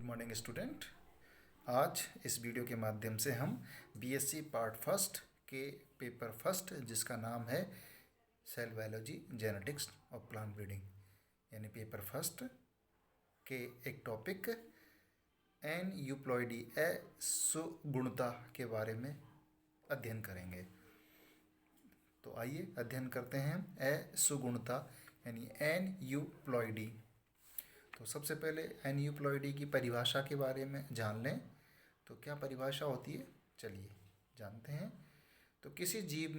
Good morning student. आज इस video के माध्यम से हम बीएससी पार्ट फर्स्ट के पेपर फर्स्ट जिसका नाम है सेल बायोलॉजी जेनेटिक्स और प्लांट ब्रीडिंग यानी पेपर फर्स्ट के एक टॉपिक एन यूप्लॉइडी सुगुणता के बारे में अध्ययन करेंगे। तो आइए अध्ययन करते हैं सुगुणता यानी एन यूप्लॉइडी। तो सबसे पहले एन्यूप्लॉइडी की परिभाषा के बारे में जान लें। तो क्या परिभाषा होती है, चलिए जानते हैं। तो किसी जीव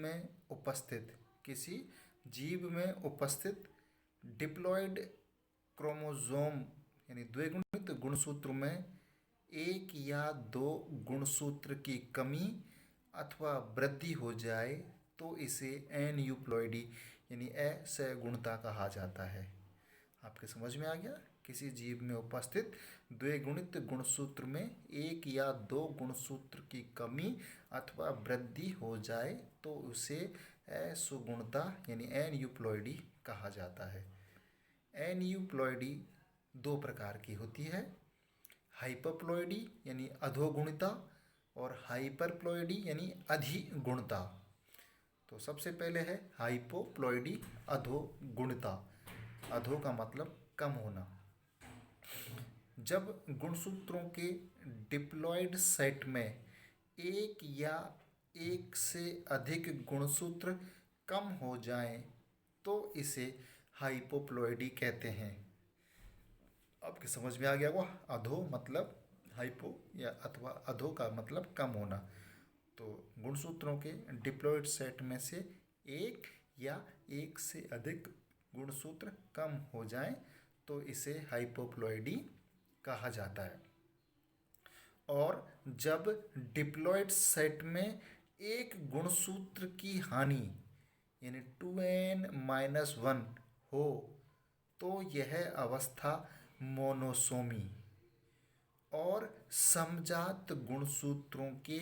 में उपस्थित डिप्लॉइड क्रोमोसोम यानी द्विगुणित गुणसूत्र में एक या दो गुणसूत्र की कमी अथवा वृद्धि हो जाए तो इसे एन्यूप्लॉइडी यानी असगुणता कहा जाता है। आपके समझ में आ गया? किसी जीव में उपस्थित द्विगुणित गुणसूत्र में एक या दो गुणसूत्र की कमी अथवा वृद्धि हो जाए तो उसे असुगुणता यानी एन्यूप्लॉइडी कहा जाता है। एन्यूप्लॉइडी दो प्रकार की होती है, हाइपरप्लॉइडी यानी अधोगुणिता और हाइपरप्लॉइडी यानी अधिगुणता। तो सबसे पहले है हाइपोप्लॉइडी अधोगुणिता। अधो का मतलब कम होना। जब गुणसूत्रों के डिप्लॉइड सेट में एक या एक से अधिक गुणसूत्र कम हो जाएं तो इसे हाइपोप्लॉइडी कहते हैं। आपके समझ में आ गया वो अधो मतलब हाइपो या अथवा अधो का मतलब कम होना। तो गुणसूत्रों के डिप्लॉइड सेट में से एक या एक से अधिक गुणसूत्र कम हो जाएं तो इसे हाइपोप्लॉइडी कहा जाता है। और जब डिप्लॉइड सेट में एक गुणसूत्र की हानि यानी 2n-1 हो तो यह अवस्था मोनोसोमी और समजात गुणसूत्रों के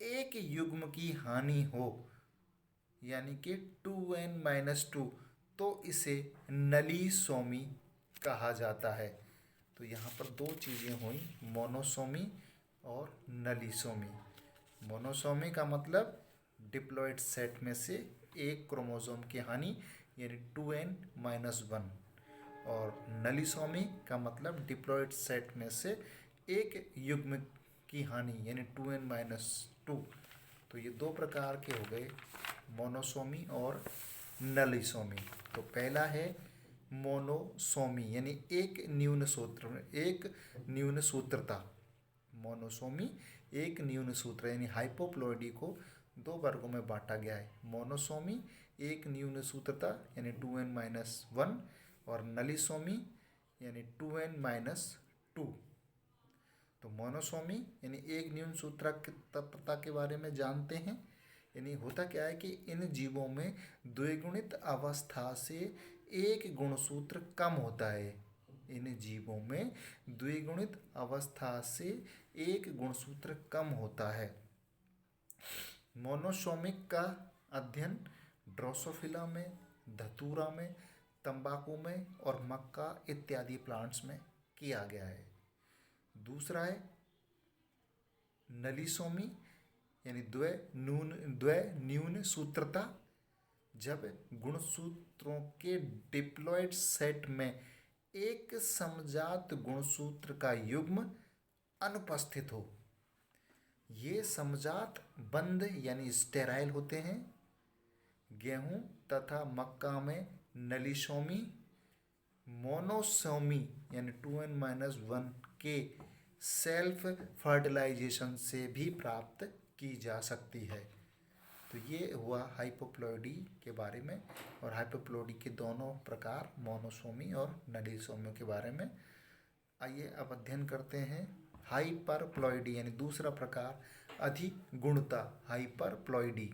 एक युग्म की हानि हो यानी कि 2n-2 तो इसे नलीसोमी कहा जाता है। तो यहाँ पर दो चीज़ें हुई, मोनोसोमी और नलीसोमी। मोनोसोमी का मतलब डिप्लॉइड सेट में से एक क्रोमोसोम की हानि यानी 2n-1 और नलीसोमी का मतलब डिप्लॉइड सेट में से एक युग्म की हानि यानी 2n-2। तो ये दो प्रकार के हो गए, मोनोसोमी और नलीसोमी। तो पहला है मोनोसोमी यानी एक न्यून सूत्रता। मोनोसोमी एक न्यून सूत्र यानी हाइपोप्लॉइडी को दो वर्गों में बांटा गया है। मोनोसोमी एक न्यून सूत्रता यानी 2n-1 और नलीसोमी यानी 2n-2। तो मोनोसोमी यानी एक न्यून सूत्रता के बारे में जानते हैं। यानी होता क्या है कि इन जीवों में द्विगुणित अवस्था से एक गुणसूत्र कम होता है। इन जीवों में द्विगुणित अवस्था से एक गुणसूत्र कम होता है। मोनोसोमिक का अध्ययन ड्रोसोफिला में, धतूरा में, तंबाकू में और मक्का इत्यादि प्लांट्स में किया गया है। दूसरा है नलीसोमी यानी द्विन्यून सूत्रता। जब गुणसूत्रों के डिप्लॉइड सेट में एक समजात गुणसूत्र का युग्म अनुपस्थित हो। ये समजात बंद यानी स्टेराइल होते हैं। गेहूं तथा मक्का में नलीसोमी मोनोसोमी यानी 2n-1 के सेल्फ फर्टिलाइजेशन से भी प्राप्त की जा सकती है। तो ये हुआ हाइपोप्लॉइडी के बारे में और हाइपोप्लॉइडी के दोनों प्रकार मोनोसोमी और नलीसोमी के बारे में। आइए अब अध्ययन करते हैं हाइपरप्लॉइडी यानी दूसरा प्रकार अधिगुणता हाइपरप्लॉइडी।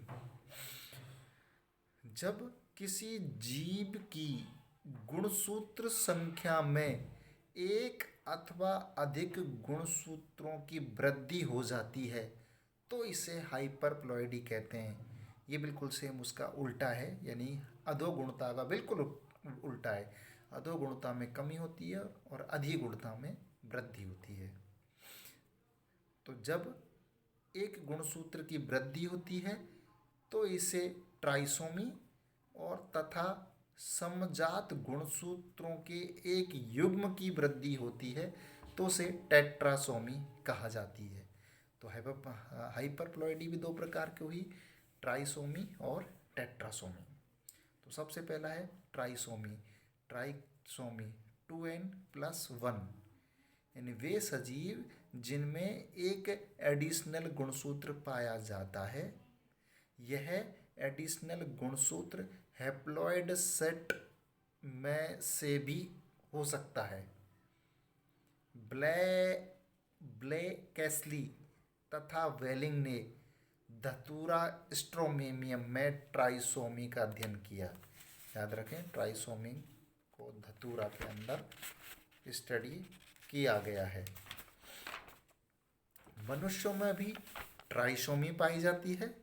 जब किसी जीव की गुणसूत्र संख्या में एक अथवा अधिक गुणसूत्रों की वृद्धि हो जाती है तो इसे हाइपरप्लॉइडी कहते हैं। ये बिल्कुल सेम उसका उल्टा है यानी अधोगुणता का बिल्कुल उल्टा है। अधोगुणता में कमी होती है और अधिगुणता में वृद्धि होती है। तो जब एक गुणसूत्र की वृद्धि होती है तो इसे ट्राइसोमी, और तथा समजात गुणसूत्रों के एक युग्म की वृद्धि होती है तो उसे टेट्रासोमी कहा जाती है। तो हाइपरप्लॉइडी भी दो प्रकार की हुई, ट्राइसोमी और टेट्रासोमी। तो सबसे पहला है ट्राइसोमी। ट्राइसोमी 2n+1, यानी वे सजीव जिनमें एक एडिशनल गुणसूत्र पाया जाता है। यह एडिशनल गुणसूत्र हैप्लॉइड सेट में से भी हो सकता है। ब्लेकेस्ली तथा वेलिंग ने धतूरा स्ट्रोमेमियम में ट्राइसोमी का अध्ययन किया। याद रखें, ट्राइसोमी को धतूरा के अंदर स्टडी किया गया है। मनुष्यों में भी ट्राइसोमी पाई जाती है,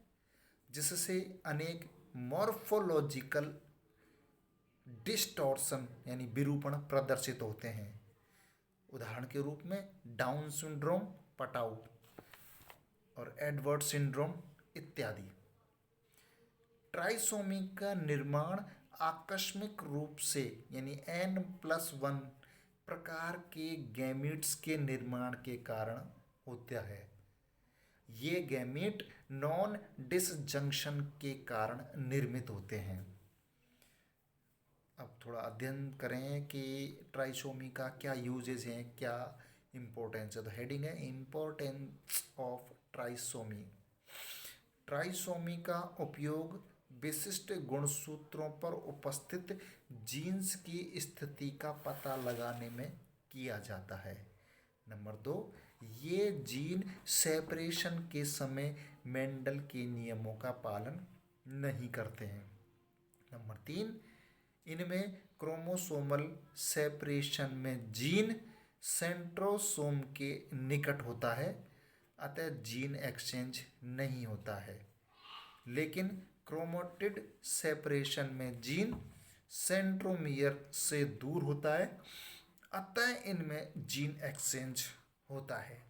जिससे अनेक मॉर्फोलॉजिकल डिस्टॉर्शन यानी विरूपण प्रदर्शित होते हैं। उदाहरण के रूप में डाउन सिंड्रोम, पटाउ और एडवर्ड सिंड्रोम इत्यादि। ट्राइसोमी का निर्माण आकस्मिक रूप से यानी n+1 प्रकार के गैमीट्स के निर्माण के कारण होता है। ये गैमीट नॉन डिसजंक्शन के कारण निर्मित होते हैं। अब थोड़ा अध्ययन करें कि ट्राइसोमी का क्या यूजेज हैं, क्या इम्पोर्टेंस है। तो हेडिंग है इम्पोर्टेंस ऑफ ट्राइसोमी। ट्राइसोमी का उपयोग विशिष्ट गुणसूत्रों पर उपस्थित जीन्स की स्थिति का पता लगाने में किया जाता है। नंबर 2, ये जीन सेपरेशन के समय मेंडल के नियमों का पालन नहीं करते हैं। नंबर 3, इनमें क्रोमोसोमल सेपरेशन में जीन सेंट्रोसोम के निकट होता है, अतः जीन एक्सचेंज नहीं होता है। लेकिन क्रोमेटिड सेपरेशन में जीन सेंट्रोमियर से दूर होता है, अतः इनमें जीन एक्सचेंज होता है।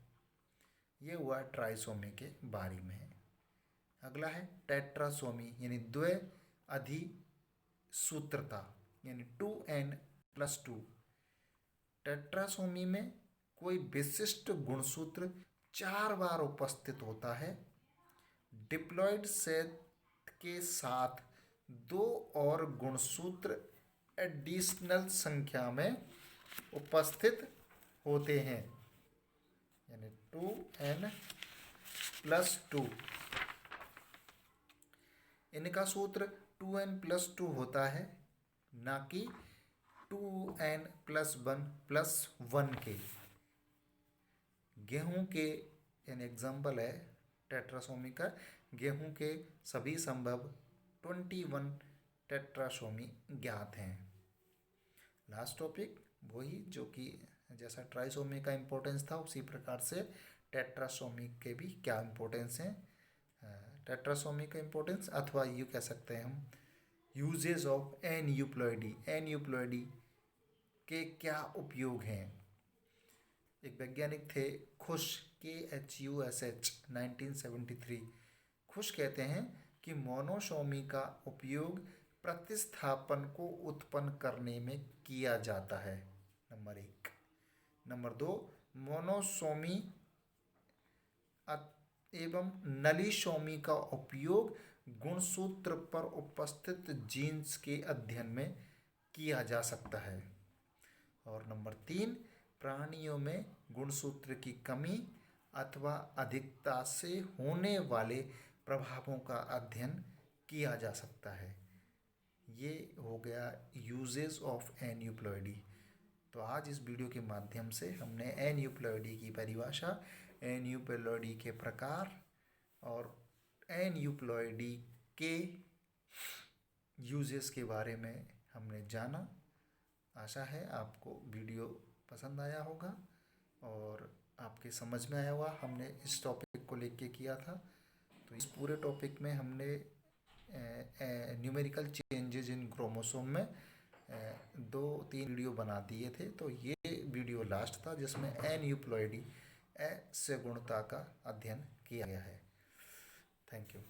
ये हुआ ट्राइसोमी के बारे में। अगला है टेट्रासोमी यानी द्विअधिसूत्रता यानी 2n+2। टेट्रासोमी में कोई विशिष्ट गुणसूत्र 4 बार उपस्थित होता है। डिप्लॉइड सेट के साथ 2 और गुणसूत्र एडिशनल संख्या में उपस्थित होते हैं, यानी 2n+2। इनका सूत्र 2n+2 होता है, ना कि 2n+1+1 के। गेहूं के यानी एग्जाम्पल है टेट्रासोमी का, गेहूं के सभी संभव 21 टेट्रासोमी ज्ञात हैं। लास्ट टॉपिक वही जो कि जैसा ट्राइसोमी का इम्पोर्टेंस था उसी प्रकार से टेट्रासोमी के भी क्या इम्पोर्टेंस हैं। टेट्रासोमी का इम्पोर्टेंस, अथवा यूँ कह सकते हैं हम यूजेज ऑफ एनयूप्लॉइडी। एनयूप्लॉइडी के क्या उपयोग हैं। एक वैज्ञानिक थे खुश, KHUSH, 1973। खुश कहते हैं कि मोनोसोमी का उपयोग प्रतिस्थापन को उत्पन्न करने में किया जाता है। नंबर 1। नंबर 2, मोनोसोमी एवं नलीसोमी का उपयोग गुणसूत्र पर उपस्थित जीन्स के अध्ययन में किया जा सकता है। और नंबर 3, प्राणियों में गुणसूत्र की कमी अथवा अधिकता से होने वाले प्रभावों का अध्ययन किया जा सकता है। ये हो गया यूजेस ऑफ एनयूप्लॉइडी। तो आज इस वीडियो के माध्यम से हमने एनयूप्लॉइडी की परिभाषा, एनयूप्लॉइडी के प्रकार और एनयूप्लॉइडी के यूजेस के बारे में हमने जाना। आशा है आपको वीडियो पसंद आया होगा और आपके समझ में आया होगा। हमने इस टॉपिक को लेके किया था। तो इस पूरे टॉपिक में हमने न्यूमेरिकल चेंजेस इन क्रोमोसोम में 2-3 वीडियो बना दिए थे। तो ये वीडियो लास्ट था जिसमें एनयूप्लॉइडी असगुणता का अध्ययन किया गया है। Thank you.